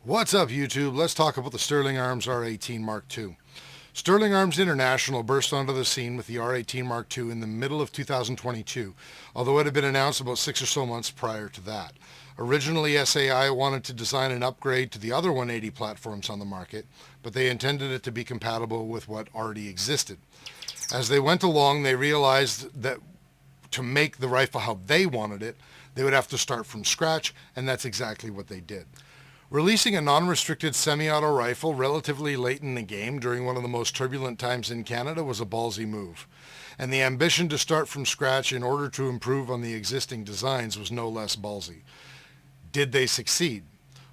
What's up, YouTube? Let's talk about the Sterling Arms R18 Mark II. Sterling Arms International burst onto the scene with the R18 Mark II in the middle of 2022, although it had been announced about 6 or so months prior to that. Originally, SAI wanted to design an upgrade to the other 180 platforms on the market, but they intended it to be compatible with what already existed. As they went along, they realized that to make the rifle how they wanted it, they would have to start from scratch, and that's exactly what they did. Releasing a non-restricted semi-auto rifle relatively late in the game during one of the most turbulent times in Canada was a ballsy move. And the ambition to start from scratch in order to improve on the existing designs was no less ballsy. Did they succeed?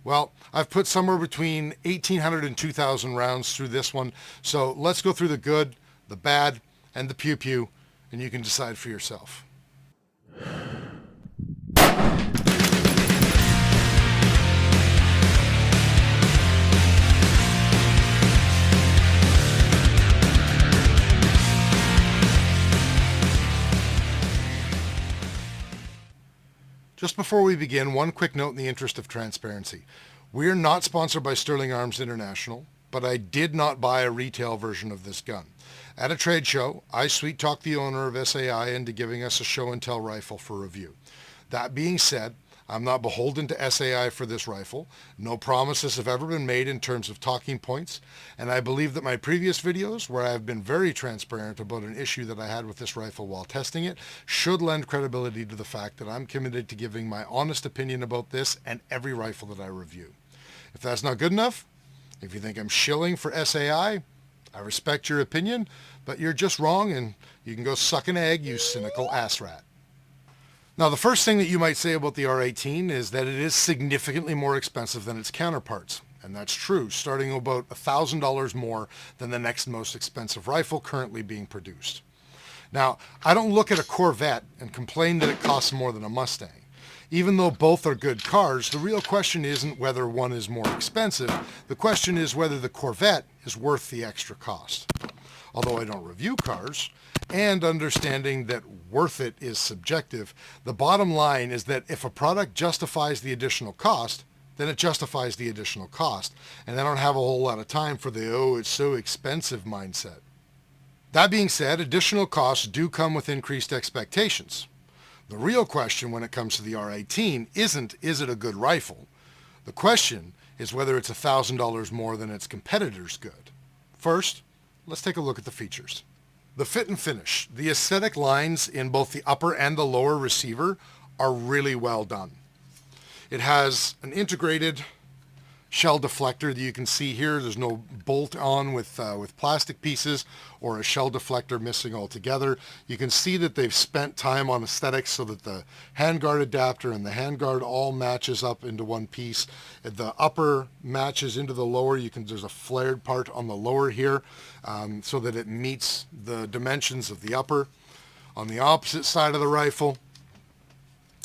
Well, I've put somewhere between 1,800 and 2,000 rounds through this one, so let's go through the good, the bad, and the pew-pew, and you can decide for yourself. Just before we begin, one quick note in the interest of transparency. We are not sponsored by Sterling Arms International, but I did not buy a retail version of this gun. At a trade show, I sweet-talked the owner of SAI into giving us a show and tell rifle for review. That being said, I'm not beholden to SAI for this rifle. No promises have ever been made in terms of talking points, and I believe that my previous videos, where I have been very transparent about an issue that I had with this rifle while testing it, should lend credibility to the fact that I'm committed to giving my honest opinion about this and every rifle that I review. If that's not good enough, if you think I'm shilling for SAI, I respect your opinion, but you're just wrong, and you can go suck an egg, you cynical ass rat. Now, the first thing that you might say about the R18 is that it is significantly more expensive than its counterparts. And that's true, starting about $1,000 more than the next most expensive rifle currently being produced. Now, I don't look at a Corvette and complain that it costs more than a Mustang. Even though both are good cars, the real question isn't whether one is more expensive. The question is whether the Corvette is worth the extra cost. Although I don't review cars, and understanding that worth it is subjective, the bottom line is that if a product justifies the additional cost, then it justifies the additional cost. And I don't have a whole lot of time for the, oh, it's so expensive mindset. That being said, additional costs do come with increased expectations. The real question when it comes to the R18 isn't, is it a good rifle? The question is whether it's $1,000 more than its competitors' good. First, let's take a look at the features. The fit and finish, the aesthetic lines in both the upper and the lower receiver are really well done. It has an integrated shell deflector that you can see here. There's no bolt on with plastic pieces or a shell deflector missing altogether. You can see that they've spent time on aesthetics so that the handguard adapter and the handguard all matches up into one piece. The upper matches into the lower. There's a flared part on the lower here so that it meets the dimensions of the upper. On the opposite side of the rifle,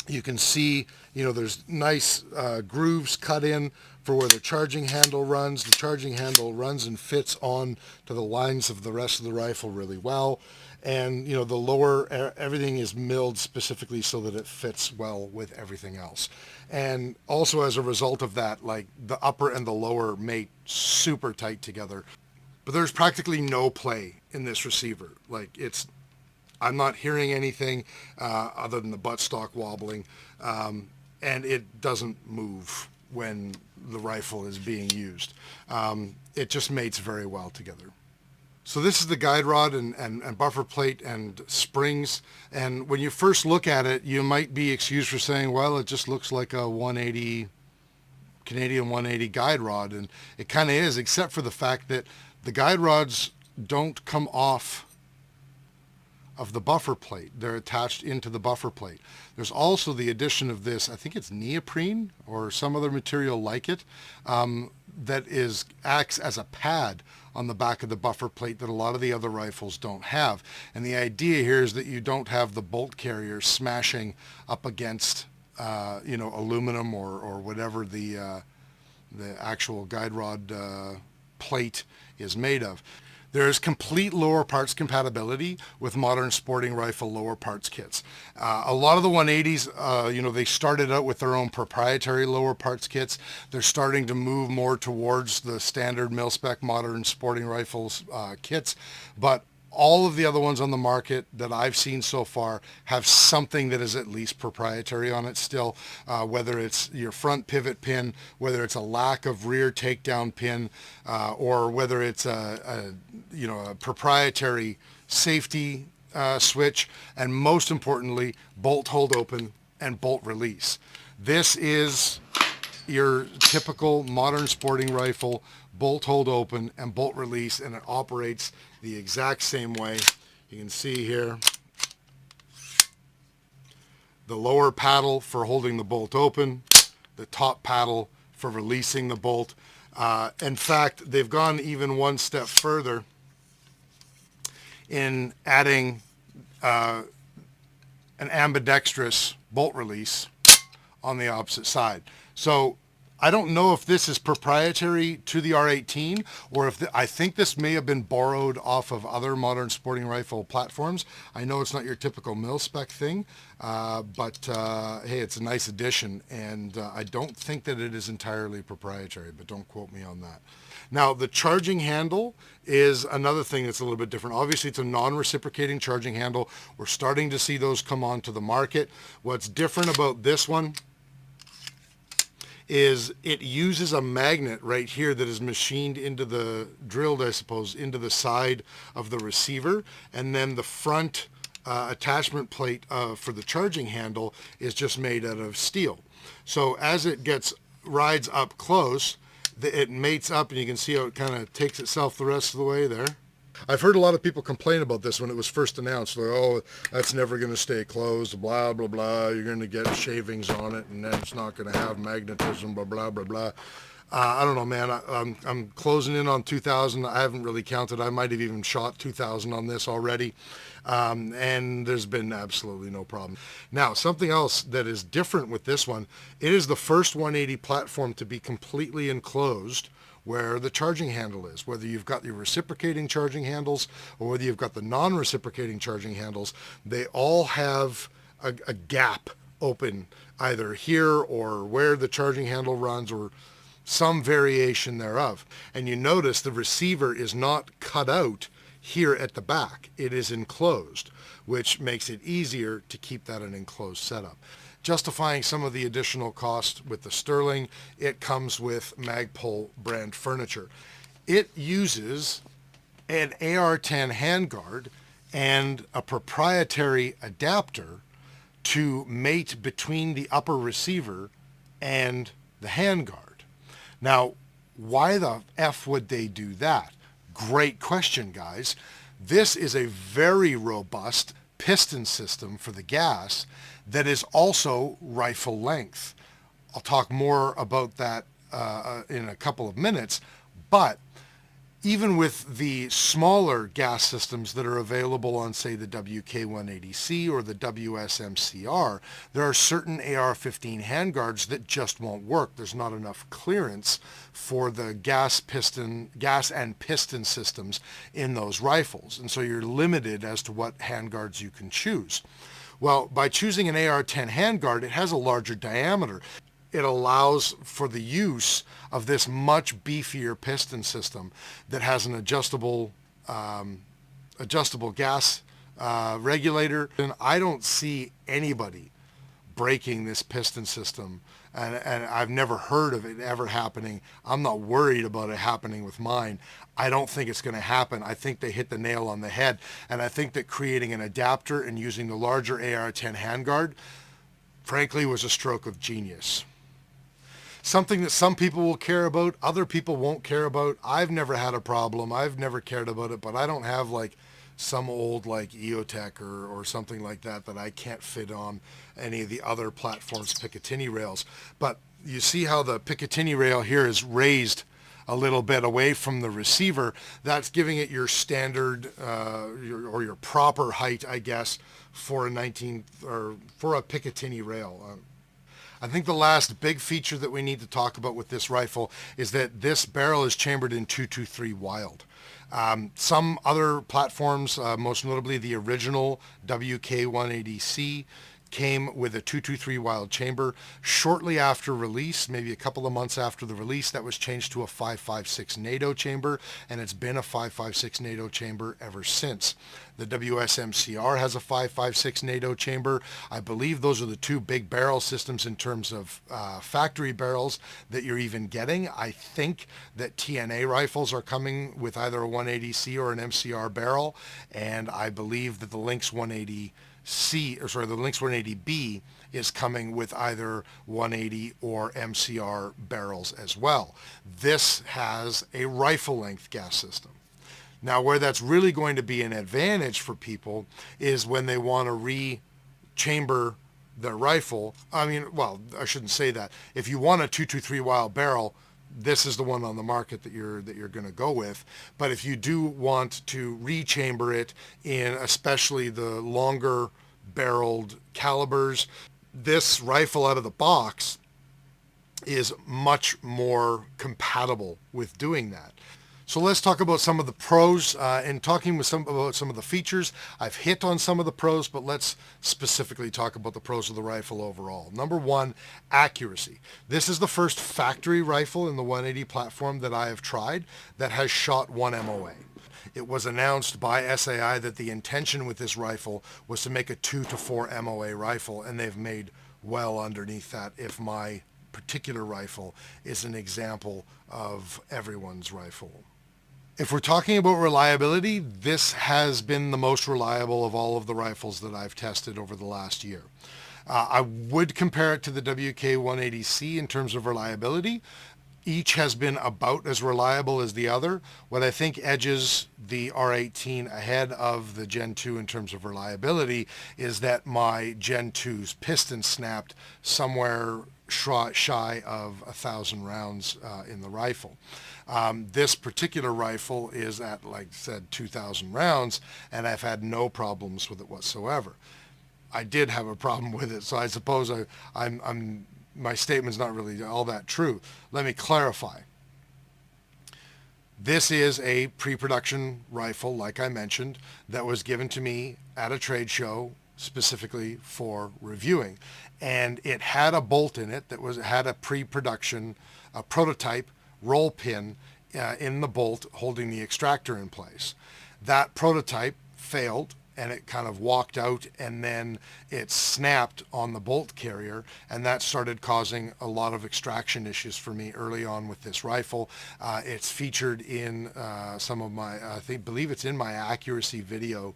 you can see, there's nice grooves cut in for where the charging handle runs. The charging handle runs and fits on to the lines of the rest of the rifle really well. And, the lower, everything is milled specifically so that it fits well with everything else. And also as a result of that, like the upper and the lower mate super tight together. But there's practically no play in this receiver. I'm not hearing anything other than the buttstock wobbling, and it doesn't move when the rifle is being used. It just mates very well together. So this is the guide rod and buffer plate and springs, and when you first look at it, you might be excused for saying, well, it just looks like a 180, Canadian 180 guide rod, and it kind of is, except for the fact that the guide rods don't come off of the buffer plate. They're attached into the buffer plate. There's also the addition of this, I think it's neoprene or some other material like it, that acts as a pad on the back of the buffer plate that a lot of the other rifles don't have. And the idea here is that you don't have the bolt carrier smashing up against aluminum or whatever the actual guide rod plate is made of. There's complete lower parts compatibility with modern sporting rifle lower parts kits. A lot of the 180s, they started out with their own proprietary lower parts kits. They're starting to move more towards the standard mil-spec modern sporting rifles kits, but all of the other ones on the market that I've seen so far have something that is at least proprietary on it still, whether it's your front pivot pin, whether it's a lack of rear takedown pin, or whether it's a proprietary safety switch, and most importantly, bolt hold open and bolt release. This is your typical modern sporting rifle, bolt hold open and bolt release, and it operates the exact same way. You can see here the lower paddle for holding the bolt open, the top paddle for releasing the bolt. In fact, they've gone even one step further in adding an ambidextrous bolt release on the opposite side. So I don't know if this is proprietary to the R18 or if I think this may have been borrowed off of other modern sporting rifle platforms. I know it's not your typical mil-spec thing, but hey, it's a nice addition, and I don't think that it is entirely proprietary, but don't quote me on that. Now, the charging handle is another thing that's a little bit different. Obviously, it's a non-reciprocating charging handle. We're starting to see those come onto the market. What's different about this one is it uses a magnet right here that is machined into the, drilled I suppose, into the side of the receiver, and then the front attachment plate for the charging handle is just made out of steel. So as it rides up close, it mates up, and you can see how it kind of takes itself the rest of the way there. I've heard a lot of people complain about this when it was first announced. Like, oh, that's never going to stay closed, blah, blah, blah. You're going to get shavings on it, and then it's not going to have magnetism, blah, blah, blah, blah. I don't know, man. I'm closing in on 2,000. I haven't really counted. I might have even shot 2,000 on this already. And there's been absolutely no problem. Now, something else that is different with this one, it is the first 180 platform to be completely enclosed where the charging handle is. Whether you've got your reciprocating charging handles or whether you've got the non-reciprocating charging handles, they all have a gap open either here or where the charging handle runs or some variation thereof. And you notice the receiver is not cut out here at the back. It is enclosed, which makes it easier to keep that an enclosed setup. Justifying some of the additional cost with the Sterling, it comes with Magpul brand furniture. It uses an AR10 Handguard and a proprietary adapter to mate between the upper receiver and the handguard. Now, why the F would they do that? Great question, guys. This is a very robust piston system for the gas that is also rifle length. I'll talk more about that in a couple of minutes, but even with the smaller gas systems that are available on, say, the WK-180C or the WSMCR, there are certain AR-15 handguards that just won't work. There's not enough clearance for the gas and piston systems in those rifles, and so you're limited as to what handguards you can choose. Well, by choosing an AR-10 handguard, it has a larger diameter. It allows for the use of this much beefier piston system that has an adjustable gas regulator. And I don't see anybody breaking this piston system, and I've never heard of it ever happening. I'm not worried about it happening with mine. I don't think it's going to happen. I think they hit the nail on the head, and I think that creating an adapter and using the larger AR-10 handguard, frankly, was a stroke of genius. Something that some people will care about, other people won't care about. I've never had a problem. I've never cared about it, but I don't have like some old like EOTech or something like that I can't fit on any of the other platforms' Picatinny rails. But you see how the Picatinny rail here is raised a little bit away from the receiver. That's giving it your standard your proper height, I guess, for a Picatinny rail. I think the last big feature that we need to talk about with this rifle is that this barrel is chambered in .223 Wild. Some other platforms, most notably the original WK180C, came with a 223 Wild Chamber. Shortly after release, maybe a couple of months after the release, that was changed to a 5.56 NATO chamber, and it's been a 5.56 NATO chamber ever since. The WSMCR has a 5.56 NATO chamber. I believe those are the two big barrel systems in terms of factory barrels that you're even getting. I think that TNA rifles are coming with either a 180C or an MCR barrel, and I believe that the Lynx 180B is coming with either 180 or MCR barrels as well. This has a rifle length gas system. Now, where that's really going to be an advantage for people is when they want to re-chamber their rifle. I mean, well, I shouldn't say that. If you want a 223 Wild barrel, this is the one on the market that you're going to go with. But if you do want to re-chamber it in especially the longer barreled calibers, this rifle out of the box is much more compatible with doing that. So let's talk about some of the pros. And talking about some of the features, I've hit on some of the pros, but let's specifically talk about the pros of the rifle overall. Number one, accuracy. This is the first factory rifle in the 180 platform that I have tried that has shot 1 MOA. It was announced by SAI that the intention with this rifle was to make a 2 to 4 MOA rifle, and they've made well underneath that, if my particular rifle is an example of everyone's rifle. If we're talking about reliability, this has been the most reliable of all of the rifles that I've tested over the last year. I would compare it to the WK180C in terms of reliability. Each has been about as reliable as the other. What I think edges the R18 ahead of the Gen 2 in terms of reliability is that my Gen 2's piston snapped somewhere shy of 1,000 rounds in the rifle. This particular rifle is at, like I said, 2,000 rounds, and I've had no problems with it whatsoever. I did have a problem with it, so I suppose my statement's not really all that true. Let me clarify. This is a pre-production rifle, like I mentioned, that was given to me at a trade show specifically for reviewing. And it had a bolt in it that had a pre-production, a prototype roll pin in the bolt holding the extractor in place. That prototype failed, and it kind of walked out, and then it snapped on the bolt carrier, and that started causing a lot of extraction issues for me early on with this rifle. It's featured in some of my, believe it's in my accuracy video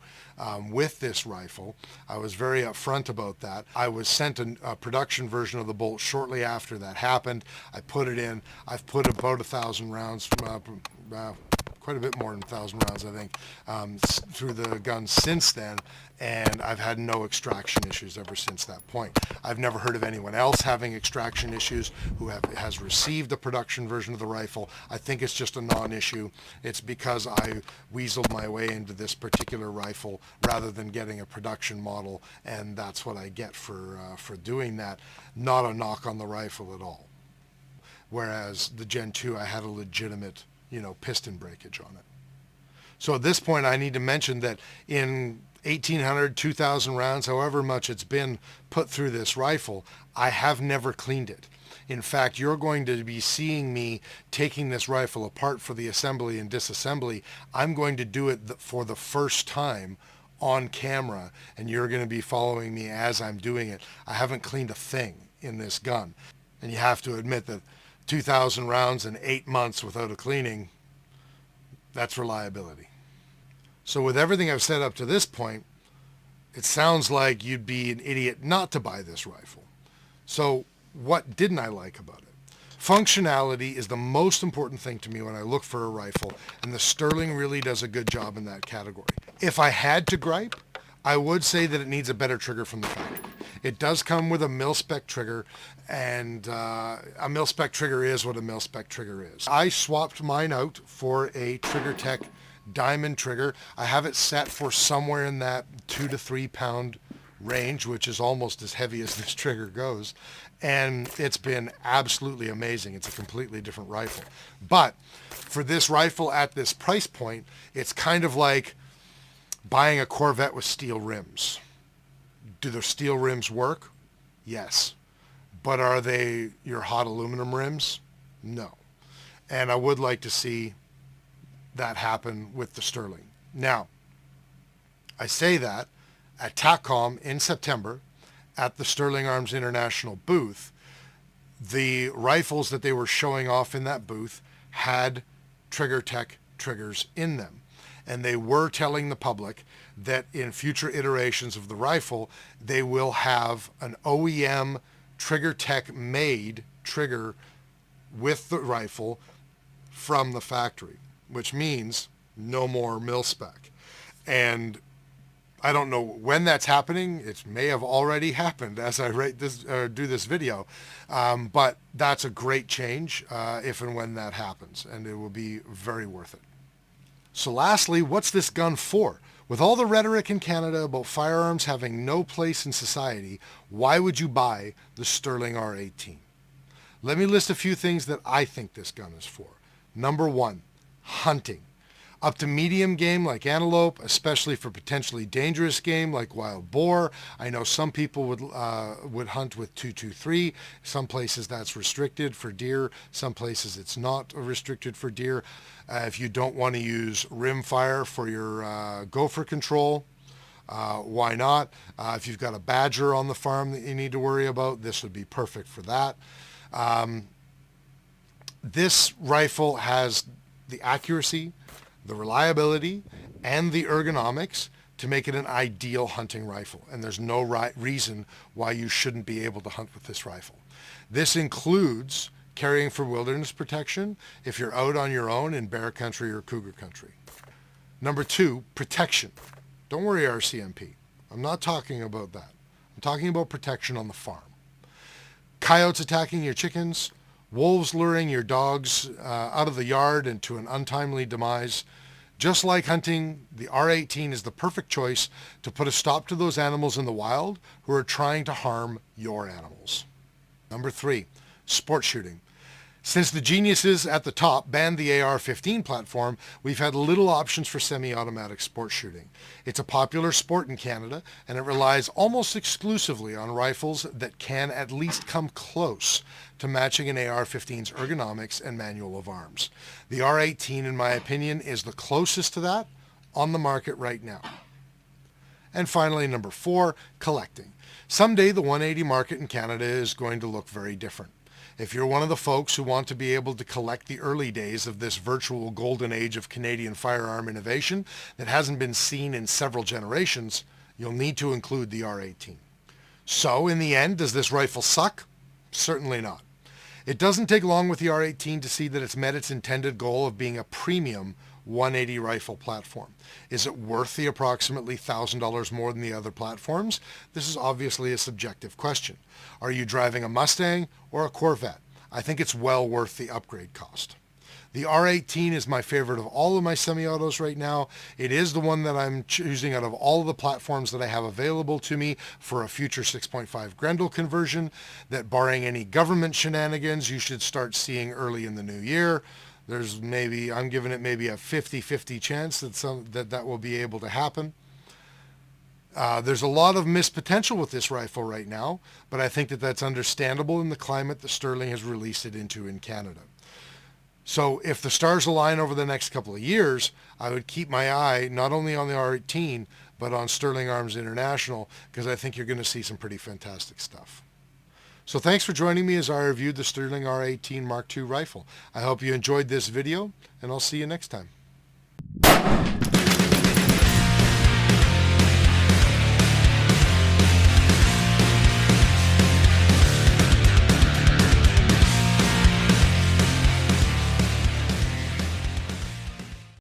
with this rifle. I was very upfront about that. I was sent a production version of the bolt shortly after that happened. I put it in. I've put about 1,000 rounds quite a bit more than 1,000 rounds, I think, through the gun since then, and I've had no extraction issues ever since that point. I've never heard of anyone else having extraction issues who has received a production version of the rifle. I think it's just a non-issue. It's because I weaseled my way into this particular rifle rather than getting a production model, and that's what I get for doing that. Not a knock on the rifle at all. Whereas the Gen 2, I had a legitimate piston breakage on it. So at this point, I need to mention that in 1,800, 2,000 rounds, however much it's been put through this rifle, I have never cleaned it. In fact, you're going to be seeing me taking this rifle apart for the assembly and disassembly. I'm going to do it for the first time on camera, and you're going to be following me as I'm doing it. I haven't cleaned a thing in this gun. And you have to admit that 2,000 rounds in 8 months without a cleaning, that's reliability. So with everything I've said up to this point, it sounds like you'd be an idiot not to buy this rifle. So what didn't I like about it? Functionality is the most important thing to me when I look for a rifle, and the Sterling really does a good job in that category. If I had to gripe, I would say that it needs a better trigger from the factory. It does come with a mil-spec trigger, and a mil-spec trigger is what a mil-spec trigger is. I swapped mine out for a TriggerTech diamond trigger. I have it set for somewhere in that 2 to 3 pound range, which is almost as heavy as this trigger goes, and it's been absolutely amazing. It's a completely different rifle. But for this rifle at this price point, it's kind of like buying a Corvette with steel rims. Do the steel rims work? Yes. But are they your hot aluminum rims? No. And I would like to see that happen with the Sterling. Now, I say that at TACCOM in September at the Sterling Arms International booth, the rifles that they were showing off in that booth had Trigger Tech triggers in them. And they were telling the public that in future iterations of the rifle, they will have an OEM Trigger Tech made trigger with the rifle from the factory, which means no more mil-spec. And I don't know when that's happening. It may have already happened as I write this do this video, but that's a great change if and when that happens, and it will be very worth it. So lastly, what's this gun for? With all the rhetoric in Canada about firearms having no place in society, why would you buy the Sterling R18? Let me list a few things that I think this gun is for. Number one, hunting. Up to medium game like antelope, especially for potentially dangerous game like wild boar. I know some people would hunt with .223. Some places that's restricted for deer. Some places it's not restricted for deer. If you don't want to use rim fire for your gopher control, why not? If you've got a badger on the farm that you need to worry about, this would be perfect for that. This rifle has the accuracy, the reliability, and the ergonomics to make it an ideal hunting rifle. And there's no reason why you shouldn't be able to hunt with this rifle. This includes carrying for wilderness protection if you're out on your own in bear country or cougar country. Number two, protection. Don't worry, RCMP. I'm not talking about that. I'm talking about protection on the farm. Coyotes attacking your chickens, wolves luring your dogs out of the yard into an untimely demise. Just like hunting, the R18 is the perfect choice to put a stop to those animals in the wild who are trying to harm your animals. Number three, sport shooting. Since the geniuses at the top banned the AR-15 platform, we've had little options for semi-automatic sport shooting. It's a popular sport in Canada, and it relies almost exclusively on rifles that can at least come close to matching an AR-15's ergonomics and manual of arms. The R18, in my opinion, is the closest to that on the market right now. And finally, number four, collecting. Someday the 180 market in Canada is going to look very different. If you're one of the folks who want to be able to collect the early days of this virtual golden age of Canadian firearm innovation that hasn't been seen in several generations, you'll need to include the R18. So, in the end, does this rifle suck? Certainly not. It doesn't take long with the R18 to see that it's met its intended goal of being a premium 180 rifle platform. Is it worth the approximately $1,000 more than the other platforms? This is obviously a subjective question. Are you driving a Mustang or a Corvette? I think it's well worth the upgrade cost. The R18 is my favorite of all of my semi-autos right now. It is the one that I'm choosing out of all of the platforms that I have available to me for a future 6.5 Grendel conversion that, barring any government shenanigans, you should start seeing early in the new year. There's maybe, I'm giving it maybe a 50-50 chance that will be able to happen. There's a lot of missed potential with this rifle right now, but I think that that's understandable in the climate that Sterling has released it into in Canada. So if the stars align over the next couple of years, I would keep my eye not only on the R18, but on Sterling Arms International, because I think you're going to see some pretty fantastic stuff. So thanks for joining me as I reviewed the Sterling R18 Mark II rifle. I hope you enjoyed this video, and I'll see you next time.